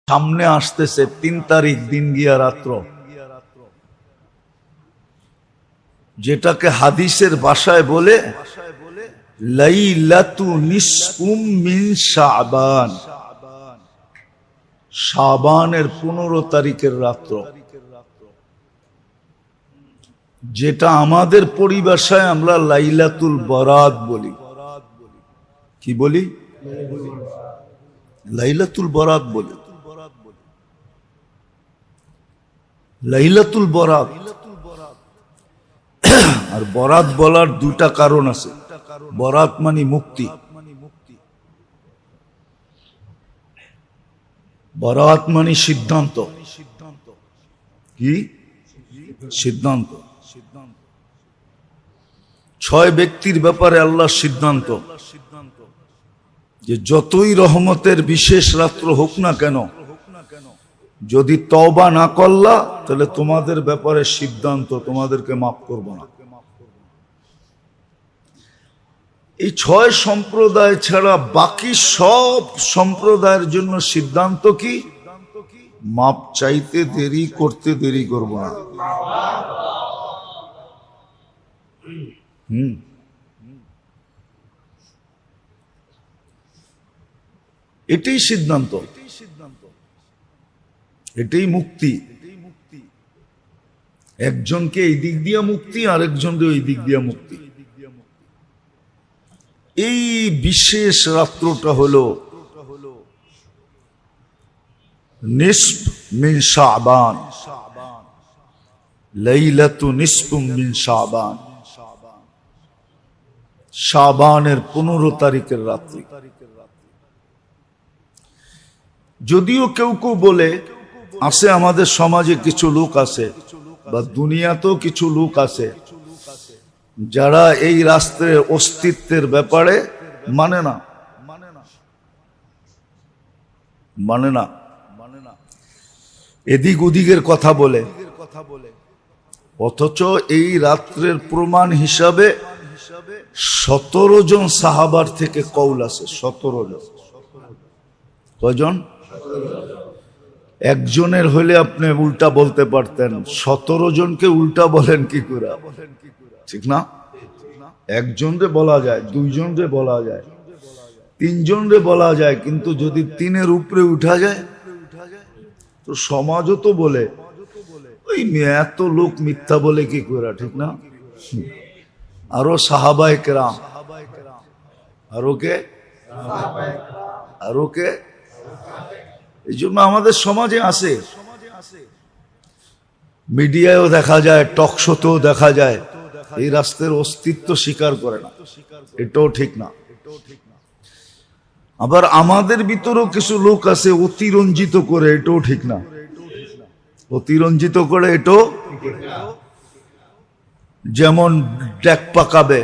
সামনে আসতেছে ৩ তারিখ দিন গিয়া রাত্র, যেটাকে হাদিসের ভাষায় বলে লাইলাতু নিসফুম মিন শাবান, শাবানের ১৫ তারিখের রাত্র, যেটা আমাদের পরিভাষায় আমরা লাইলাতুল বরাত বলি। কি বলি? লাইলাতুল বরাত বলি। লাইলাতুল বরাত। আর বরাত বলার দুটা কারণ আছে। বরাত মানে মুক্তি, বরাত মানে সিদ্ধান্ত। কি সিদ্ধান্ত? ৬ ব্যক্তির ব্যাপারে আল্লাহর সিদ্ধান্ত যে যতই রহমতের বিশেষ রাত্র হোক না কেন, যদি তওবা না করলা তাহলে তোমাদের ব্যাপারে সিদ্ধান্ত, তোমাদেরকে মাফ করব না। এই ৬ সম্প্রদায় ছাড়া বাকি সব সম্প্রদায়ের জন্য সিদ্ধান্ত কি? মাপ চাইতে দেরি, করতে দেরি করব না। এটাই সিদ্ধান্ত, এটাই মুক্তি। একজনকে এই দিক দিয়া মুক্তি, আরেকজনকে ওই দিক দিয়া মুক্তি। এই বিশেষ রাত্রটা হলো নিসফ মিন শাবান, লাইলাতু নিসফুম মিন শাবান, শাবানের ১৫ তারিখের রাত্রি। যদিও কেউ কেউ বলে, আছে আমাদের সমাজে কিছু লোক আছে বা দুনিয়াতেও কিছু লোক আছে যারা এই রাষ্ট্রের অস্তিত্বের ব্যাপারে মানে না, এদিক ওদিকের কথা বলে, অথচ এই রাত্রের প্রমাণ হিসাবে ১৭ জন সাহাবার থেকে কওল আছে। ১৭ জন। কয়জন? একজনের হলে আপনি উল্টা বলতে পারতেন, ১৭ জনকে উল্টা বলেন কি করে? ঠিক না? একজনরে বলা যায়, ২ জনরে বলা যায়, ৩ জনরে বলা যায়, কিন্তু যদি ৩-এর উপরে উঠা যায় তো সমাজও তো বলে ওই এত লোক মিথ্যা বলে কি করে, ঠিক না? আরো সাহাবায়ে কেরাম, আরো কে? এই জন্য আমাদের সমাজে আছে, মিডিয়ায়ও দেখা যায়, টক শোতেও দেখা যায়, এই রাষ্ট্রের অস্তিত্ব স্বীকার করে না। এটাও ঠিক না। আবার আমাদের ভিতরেও কিছু লোক আছে অতিরঞ্জিত করে, এটাও ঠিক না। অতিরঞ্জিত করে, এটাও যেমন ডেক পাকাবে,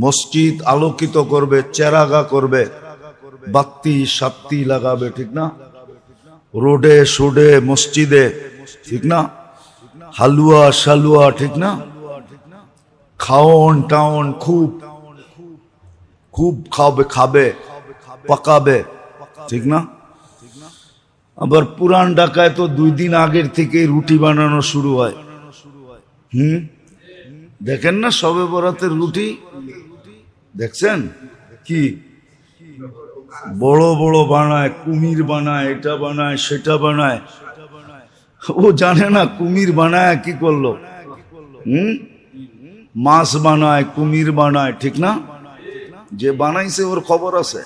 মসজিদ আলোকিত করবে, চেরাগা করবে, বাতি সাত্তি লাগাবে, ঠিক না? রোডে সোডে মসজিদে, ঠিক না? হালুয়া শালুয়া, ঠিক না? খাওন টাউন খুব খুব খাবে, পাকাবে, ঠিক না? আবার পুরান ঢাকায় তো ২ দিন আগের থেকে রুটি বানানো শুরু হয়। দেখেন না শবে বরাতের রুটি? দেখছেন কি বড় বড় বানায়, কুমির বানায়, এটা বানায়, সেটা বানায়। ও জানে না কুমির বানায় কি করলো। মাছ বানায়, কুমির বানায়, ঠিক না? যে বানাইছে ওর খবর আছে।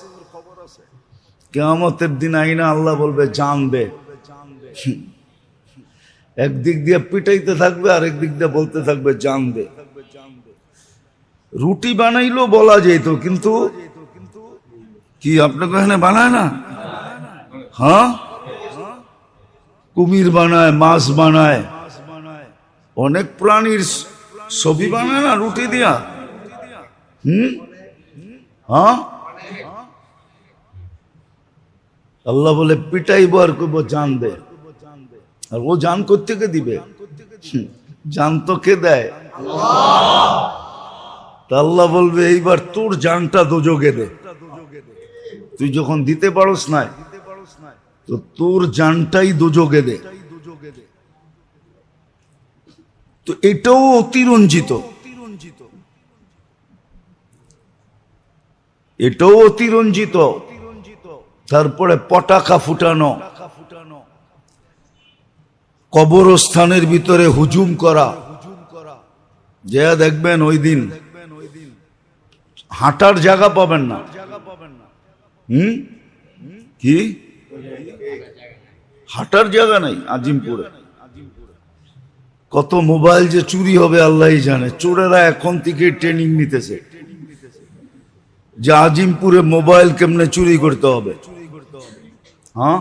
কিয়ামতের দিন আইনা আল্লাহ বলবে জানবে। একদিক দিয়ে পিটাইতে থাকবে, আরেক দিক দিয়ে বলতে থাকবে জানবে। রুটি বানাইলো বলা যেত, কিন্তু কি আপনাকে এখানে বানায় না? হ্যাঁ, কুমির বানায়, মাছ বানায়, অনেক প্রাণীর ছবি বানায় না রুটি দিয়া। হ্যাঁ, আল্লাহ বলে পিটাইব আর করব জানবে। আর ও জান কোত্থেকে দিবে? জান তো কে দেয়? তা আল্লাহ বলবে এইবার তোর জানটা দোজখে দে। তুই যখন দিতে পারস না তো তোর জানটাই দোজগে দে। তো এটাও অতিরঞ্জিত, এটাও অতিরঞ্জিত। তারপরে পটাকা ফুটানো, কবরস্থানের ভিতরে হুজুম করা, যে দেখবেন ওই দিন হাঁটার জায়গা পাবেন না। কি হাঁটার জায়গা নাই আজিমপুরে? কত মোবাইল যে চুরি হবে আল্লাহই জানে। চোরেরা এখন থেকে ট্রেনিং নিতেছে যে আজিমপুরে মোবাইল কেমনে চুরি করতে হবে। হ্যাঁ,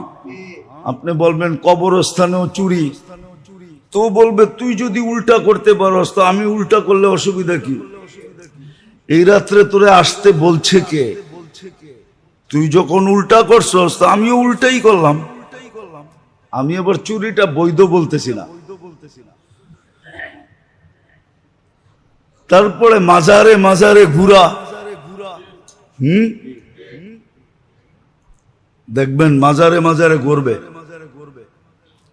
আপনি বলবেন কবরস্থানেও চুরি, তো বলবে তুই যদি উল্টা করতে পারস তো আমি উল্টা করলে অসুবিধা কি? এই রাত্রে তোরে আসতে বলছে কে? তুই যখন উল্টা করছস তো আমিও উল্টাই করলাম। আমি আবার চুরিটা বৈধ বলতেছি না। তারপরে মাজারে মাজারে ঘুরা, দেখবেন মাজারে মাজারে ঘুরবে,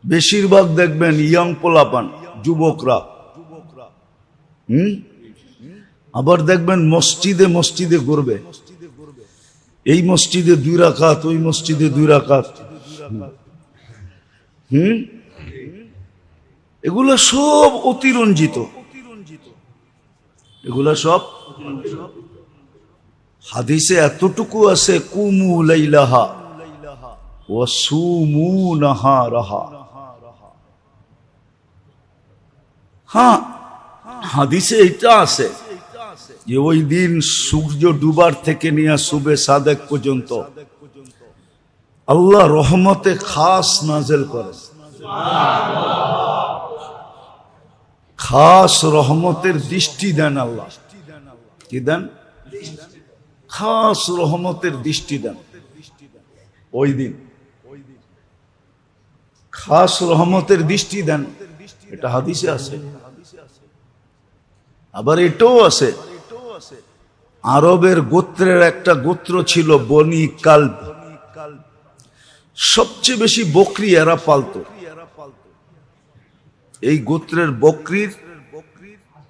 বেশিরভাগ দেখবেন ইয়াং পোলাপান, যুবকরা। আবার দেখবেন মসজিদে মসজিদে ঘুরবে, এই মসজিদে 2 রাকাত, ওই মসজিদে 2 রাকাত। এগুলা সব অতিরঞ্জিত, এগুলা সব হাদিসে এতটুকু আছে, কুমু লাইলাহা ওয়া সুমু নাহারাহা। হ্যাঁ, হাদিসে এটা আছে যে ওই দিন সূর্য ডুবার থেকে নিয়ে সুবে সাদেক পর্যন্ত আল্লাহ রহমতে খাস নাজেল করেন। খাস রহমতের দৃষ্টি দেন আল্লাহ। কি দেন? খাস রহমতের দৃষ্টি দেন ওই দিন, খাস রহমতের দৃষ্টি দেন। এটা হাদিসে আছে। আবার এটাও আছে, আরবের গোত্রের একটা গোত্র ছিল বনি কালব, সবচেয়ে বেশি বকরি এরা পালতো। এই গোত্রের বকরির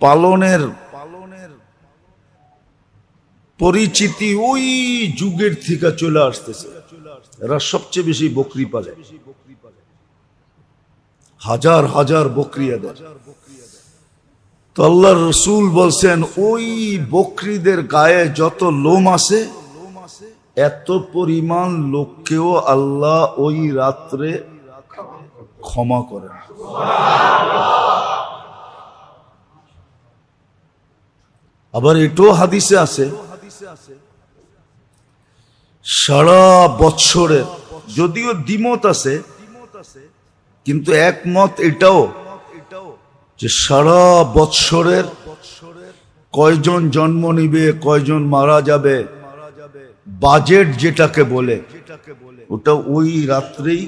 পালনের পরিচিতি ওই যুগের থেকে চলে আসতেছে। এরা সবচেয়ে বেশি বকরি পালে, হাজার হাজার বকরি দেয়। তো আল্লাহর রাসূল বলছেন ওই বকরিদের গায়ে যত লোম আছে এত পরিমাণ লোককেও আল্লাহ ওই রাত্রে ক্ষমা করেন। আবার এটাও হাদিসে আছে, সারা বৎসরের, যদিও দ্বিমত আছে কিন্তু একমত এটাও যে সারা বৎসরের কয়জন জন্ম নিবে, কয়জন মারা যাবে, বাজেট যেটাকে বলে ওটা ওই রাত্রেই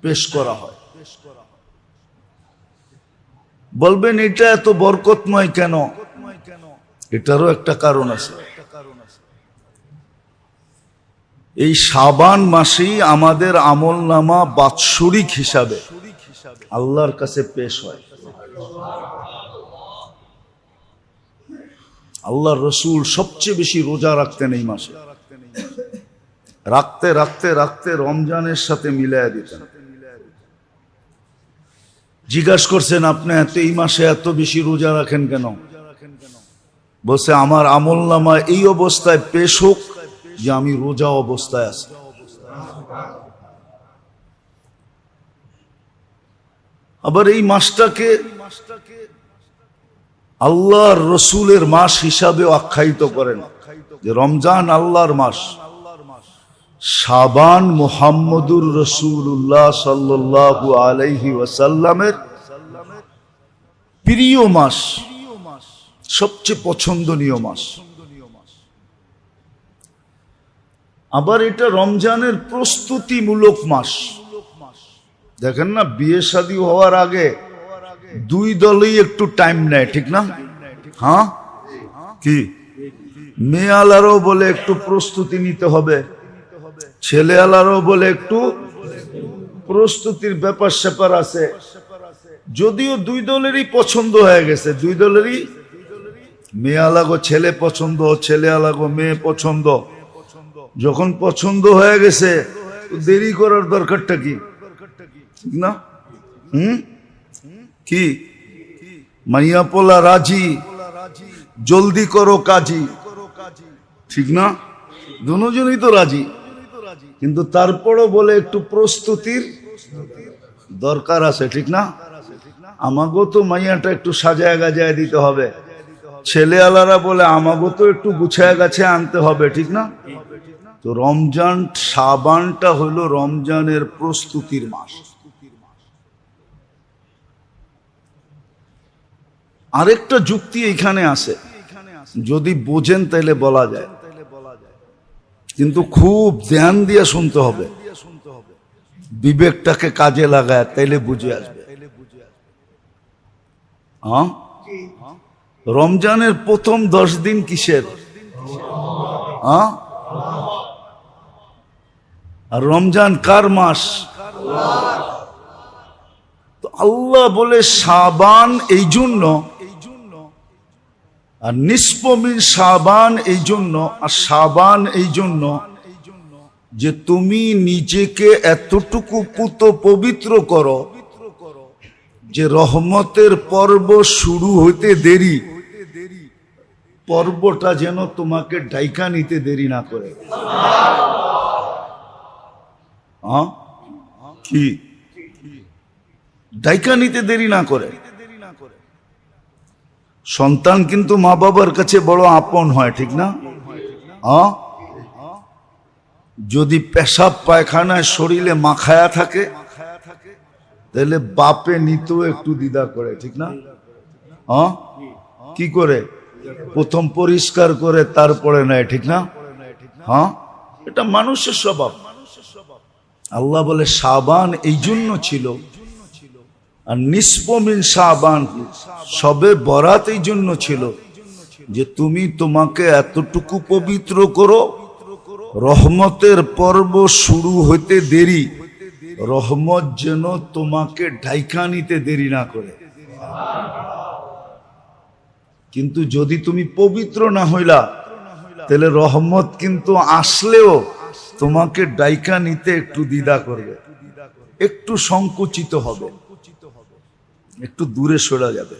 পেশ করা হয়। বলবেন এটা এত বরকতময় কেন? এটারও একটা কারণ আছে। এই শাবান মাসেই আমাদের আমলনামা বাৎসরিক হিসাবে আল্লাহর কাছে পেশ হয়। আল্লাহর রাসূল সবচেয়ে বেশি রোজা রাখতেন এই মাসে, রাখতে রাখতে রাখতে রমজানের সাথে মিলাইয়া দিতেন। জিজ্ঞাসা করছেন আপনি এত এই মাসে এত বেশি রোজা রাখেন কেন? বলছে আমার আমলনামা এই অবস্থায় পেশ হোক যে আমি রোজা অবস্থায় আছি। আবার এই মাসটাকে আল্লাহর রসুলের মাস হিসাবে আখ্যায়িত করেন যে রমজান আল্লাহর মাস, শাবান মুহাম্মদুর রাসূলুল্লাহ সাল্লাল্লাহু আলাইহি ওয়াসাল্লামের প্রিয় মাস, সবচেয়ে পছন্দনীয় মাস। আবার এটা রমজানের প্রস্তুতিমূলক মাস। দেখেন না, বিয়ে শাদী হওয়ার আগে দুই দলই একটু টাইম নেয়, ঠিক না? হ্যাঁ, কি মেয়ে আলারও বলে একটু প্রস্তুতি নিতে হবে, ছেলে আলারও বলে একটু প্রস্তুতির ব্যাপার স্যাপার আছে। যদিও দুই দলেরই পছন্দ হয়ে গেছে, দুই দলেরই, মেয়ে আলাগো ছেলে পছন্দ, ছেলে আলাগো মেয়ে পছন্দ। যখন পছন্দ হয়ে গেছে দেরি করার দরকারটা কি, ঠিক না? কি মাইয়া পোলা রাজি, জলদি করো কাজী, ঠিক না? দুজনই তো রাজি, কিন্তু তারপরও বলে একটু প্রস্তুতির দরকার আছে, ঠিক না? আমাগো তো মাইয়াটা একটু সাজায় গাজায় দিতে হবে, ছেলে আলারা বলে আমাগো তো একটু গুছায় গাছে আনতে হবে, ঠিক না? তো রমজান শাবানটা হলো রমজানের প্রস্তুতির মাস। আরেকটা যুক্তি এখানে আছে, যদি বোঝেন তাহলে বলা যায়, কিন্তু খুব ধ্যান দিয়ে শুনতে হবে, বিবেকটাকে কাজে লাগায়, তাইলে বুঝে আসবে। হ্যাঁ, রমজানের প্রথম 10 দিন কিসের? হ্যাঁ, আর রমজান কার মাস? তো আল্লাহ বলে শাবান এই জন্য, আর নিসফ মিন শাবান এই জন্য, আর শাবান এই জন্য যে তুমি নিজেকে এতটুকু পবিত্র করো যে রহমতের পর্ব শুরু হইতে দেরি, পর্বটা যেন তোমাকে ডাইকা নিতে দেরি না করে। কি ডাইকা নিতে দেরি না করে। সন্তান কিন্তু মা বাবার কাছে বড় আপন হয়, ঠিক না? যদি পেশাব পায়খানায় শরীরে মাখায়া থাকে তাহলে বাপে নিতেও একটু দ্বিধা করে, ঠিক না? কি করে? প্রথম পরিষ্কার করে তারপরে নেয়, ঠিক না? এটা মানুষের স্বভাব। আল্লাহ বলে শাবান এই জন্য ছিল, আর নিসফ মিন শাবান সবে বরাত এই জন্য ছিল যে তুমি তোমাকে এতটুকু পবিত্র করো, রহমতের পর্ব শুরু হইতে দেরি, রহমত যেন তোমাকে ঢাইকা নিতে দেরি না করে। কিন্তু যদি তুমি পবিত্র না হইলা তাহলে রহমত কিন্তু আসলেও তোমাকে ডাইকা নিতে একটু দ্বিধা করবে, একটু সংকুচিত হবে, একটু দূরে সরে যাবে।